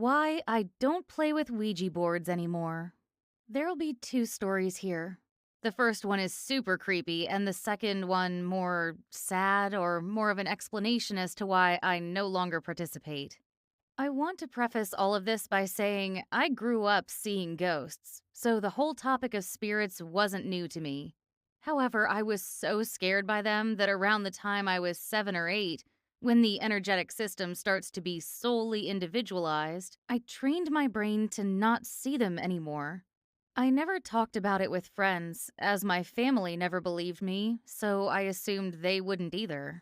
Why I don't play with Ouija boards anymore. There'll be two stories here. The first one is super creepy, and the second one more sad or more of an explanation as to why I no longer participate. I want to preface all of this by saying I grew up seeing ghosts, so the whole topic of spirits wasn't new to me. However, I was so scared by them that around the time I was 7 or 8, when the energetic system starts to be solely individualized, I trained my brain to not see them anymore. I never talked about it with friends, as my family never believed me, so I assumed they wouldn't either.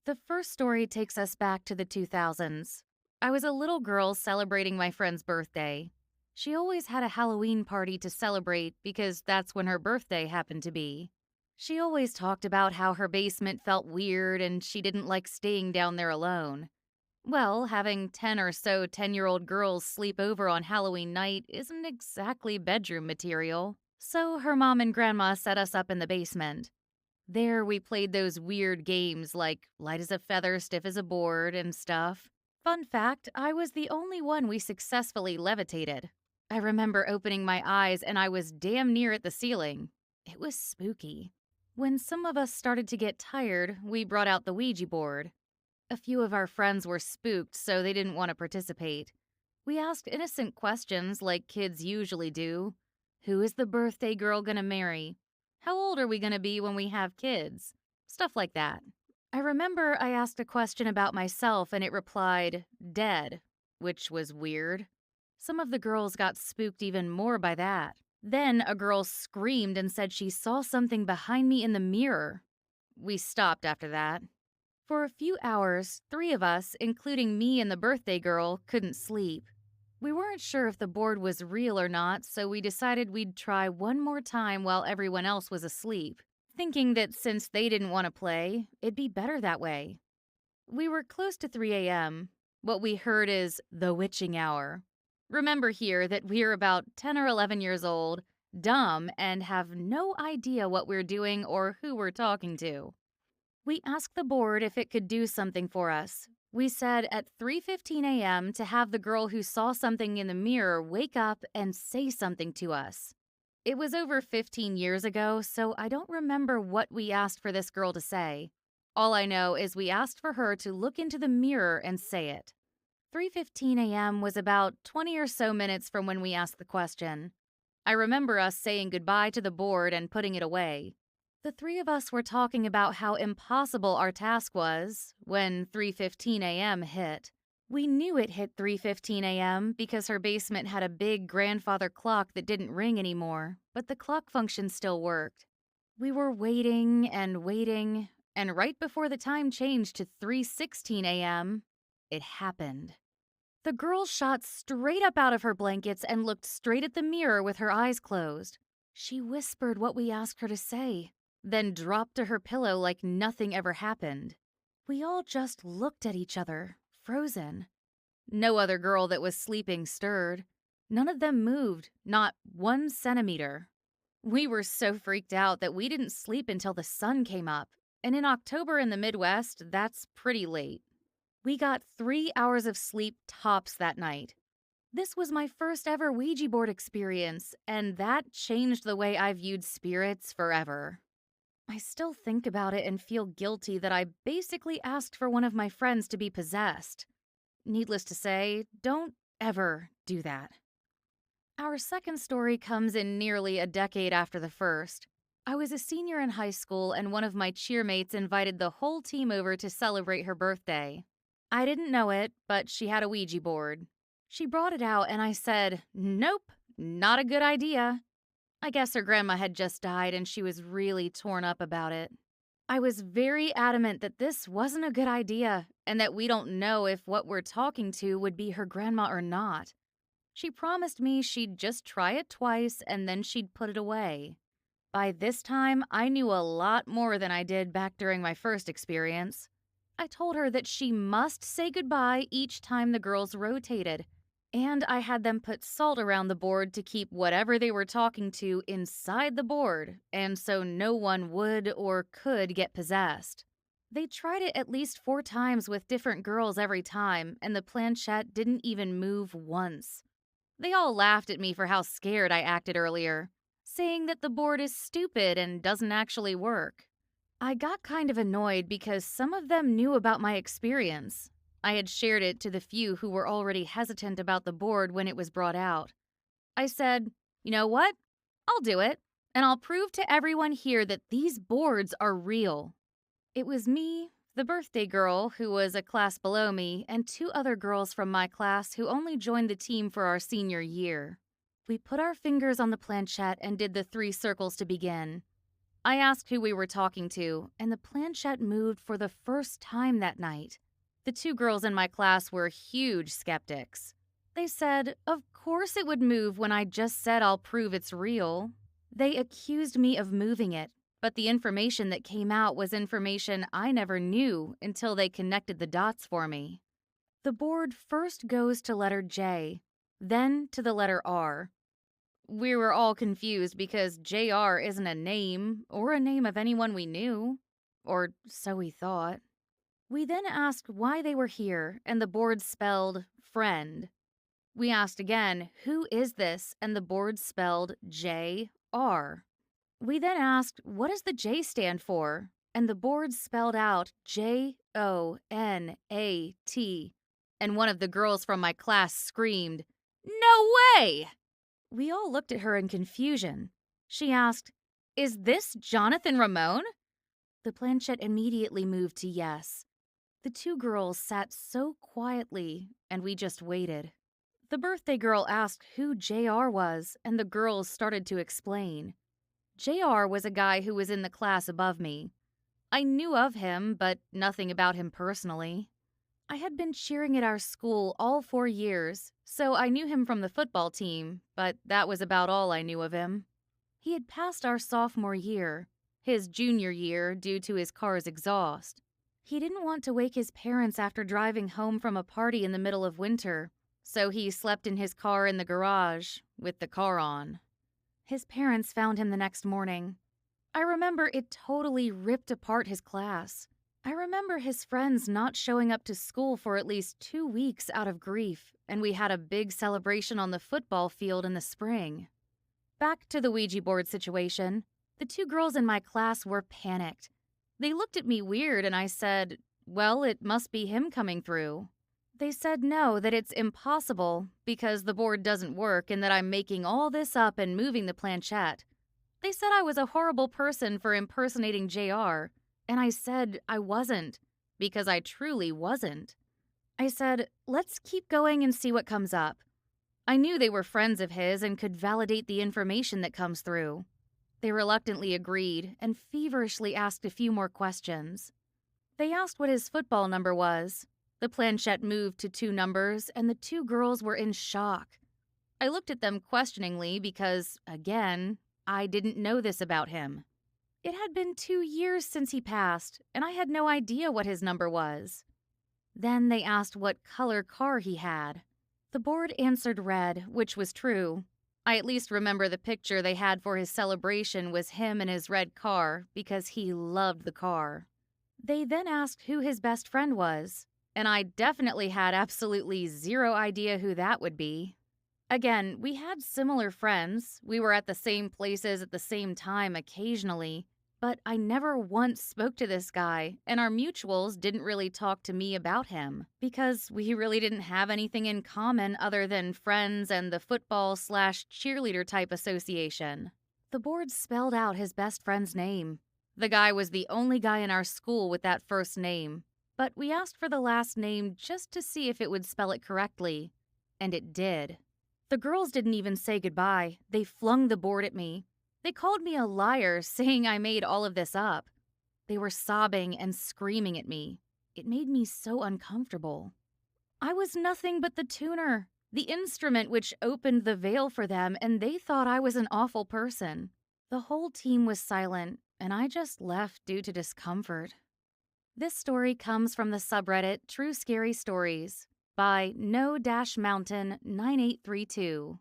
The first story takes us back to the 2000s. I was a little girl celebrating my friend's birthday. She always had a Halloween party to celebrate because that's when her birthday happened to be. She always talked about how her basement felt weird and she didn't like staying down there alone. Well, having 10 or so 10-year-old girls sleep over on Halloween night isn't exactly bedroom material, so her mom and grandma set us up in the basement. There, we played those weird games like light as a feather, stiff as a board, and stuff. Fun fact, I was the only one we successfully levitated. I remember opening my eyes and I was damn near at the ceiling. It was spooky. When some of us started to get tired, we brought out the Ouija board. A few of our friends were spooked, so they didn't want to participate. We asked innocent questions like kids usually do. Who is the birthday girl gonna marry? How old are we gonna be when we have kids? Stuff like that. I remember I asked a question about myself and it replied, dead, which was weird. Some of the girls got spooked even more by that. Then a girl screamed and said she saw something behind me in the mirror. We stopped after that. For a few hours, 3 of us, including me and the birthday girl, couldn't sleep. We weren't sure if the board was real or not, so we decided we'd try one more time while everyone else was asleep, thinking that since they didn't want to play, it'd be better that way. We were close to 3 a.m. What we heard is the witching hour. Remember here that we're about 10 or 11 years old, dumb, and have no idea what we're doing or who we're talking to. We asked the board if it could do something for us. We said at 3:15 a.m. to have the girl who saw something in the mirror wake up and say something to us. It was over 15 years ago, so I don't remember what we asked for this girl to say. All I know is we asked for her to look into the mirror and say it. 3:15 a.m. was about 20 or so minutes from when we asked the question. I remember us saying goodbye to the board and putting it away. The 3 of us were talking about how impossible our task was when 3:15 a.m. hit. We knew it hit 3:15 a.m. because her basement had a big grandfather clock that didn't ring anymore, but the clock function still worked. We were waiting, and right before the time changed to 3:16 a.m., it happened. The girl shot straight up out of her blankets and looked straight at the mirror with her eyes closed. She whispered what we asked her to say, then dropped to her pillow like nothing ever happened. We all just looked at each other, frozen. No other girl that was sleeping stirred. None of them moved, not 1 centimeter. We were so freaked out that we didn't sleep until the sun came up, and in October in the Midwest, that's pretty late. We got 3 hours of sleep tops that night. This was my first ever Ouija board experience, and that changed the way I viewed spirits forever. I still think about it and feel guilty that I basically asked for one of my friends to be possessed. Needless to say, don't ever do that. Our second story comes in nearly a decade after the first. I was a senior in high school and one of my cheermates invited the whole team over to celebrate her birthday. I didn't know it, but she had a Ouija board. She brought it out and I said, "Nope, not a good idea." I guess her grandma had just died and she was really torn up about it. I was very adamant that this wasn't a good idea and that we don't know if what we're talking to would be her grandma or not. She promised me she'd just try it twice and then she'd put it away. By this time, I knew a lot more than I did back during my first experience. I told her that she must say goodbye each time the girls rotated, and I had them put salt around the board to keep whatever they were talking to inside the board, and so no one would or could get possessed. They tried it at least 4 times with different girls every time, and the planchette didn't even move once. They all laughed at me for how scared I acted earlier, saying that the board is stupid and doesn't actually work. I got kind of annoyed because some of them knew about my experience. I had shared it to the few who were already hesitant about the board when it was brought out. I said, "You know what? I'll do it, and I'll prove to everyone here that these boards are real." It was me, the birthday girl who was a class below me, and 2 other girls from my class who only joined the team for our senior year. We put our fingers on the planchette and did the 3 circles to begin. I asked who we were talking to, and the planchette moved for the first time that night. The 2 girls in my class were huge skeptics. They said, of course it would move when I just said I'll prove it's real. They accused me of moving it, but the information that came out was information I never knew until they connected the dots for me. The board first goes to letter J, then to the letter R. We were all confused because JR isn't a name or a name of anyone we knew, or so we thought. We then asked why they were here, and the board spelled friend. We asked again, who is this, and the board spelled JR. We then asked, what does the J stand for, and the board spelled out JONAT, and one of the girls from my class screamed, "No way!" We all looked at her in confusion. She asked, "Is this Jonathan Ramon?" The planchette immediately moved to yes. The 2 girls sat so quietly, and we just waited. The birthday girl asked who JR was, and the girls started to explain. JR was a guy who was in the class above me. I knew of him, but nothing about him personally. I had been cheering at our school all 4 years, so I knew him from the football team, but that was about all I knew of him. He had passed our sophomore year, his junior year due to his car's exhaust. He didn't want to wake his parents after driving home from a party in the middle of winter, so he slept in his car in the garage with the car on. His parents found him the next morning. I remember it totally ripped apart his class. I remember his friends not showing up to school for at least 2 weeks out of grief, and we had a big celebration on the football field in the spring. Back to the Ouija board situation, the 2 girls in my class were panicked. They looked at me weird, and I said, well, it must be him coming through. They said no, that it's impossible because the board doesn't work and that I'm making all this up and moving the planchette. They said I was a horrible person for impersonating JR, and I said I wasn't, because I truly wasn't. I said, let's keep going and see what comes up. I knew they were friends of his and could validate the information that comes through. They reluctantly agreed and feverishly asked a few more questions. They asked what his football number was. The planchette moved to 2 numbers, and the 2 girls were in shock. I looked at them questioningly because, again, I didn't know this about him. It had been 2 years since he passed, and I had no idea what his number was. Then they asked what color car he had. The board answered red, which was true. I at least remember the picture they had for his celebration was him in his red car because he loved the car. They then asked who his best friend was, and I definitely had absolutely zero idea who that would be. Again, we had similar friends. We were at the same places at the same time occasionally, but I never once spoke to this guy, and our mutuals didn't really talk to me about him because we really didn't have anything in common other than friends and the football/cheerleader type association. The board spelled out his best friend's name. The guy was the only guy in our school with that first name, but we asked for the last name just to see if it would spell it correctly, and it did. The girls didn't even say goodbye. They flung the board at me. They called me a liar, saying I made all of this up. They were sobbing and screaming at me. It made me so uncomfortable. I was nothing but the tuner, the instrument which opened the veil for them, and they thought I was an awful person. The whole team was silent, and I just left due to discomfort. This story comes from the subreddit TrueScaryStories by No-Mountain 9832.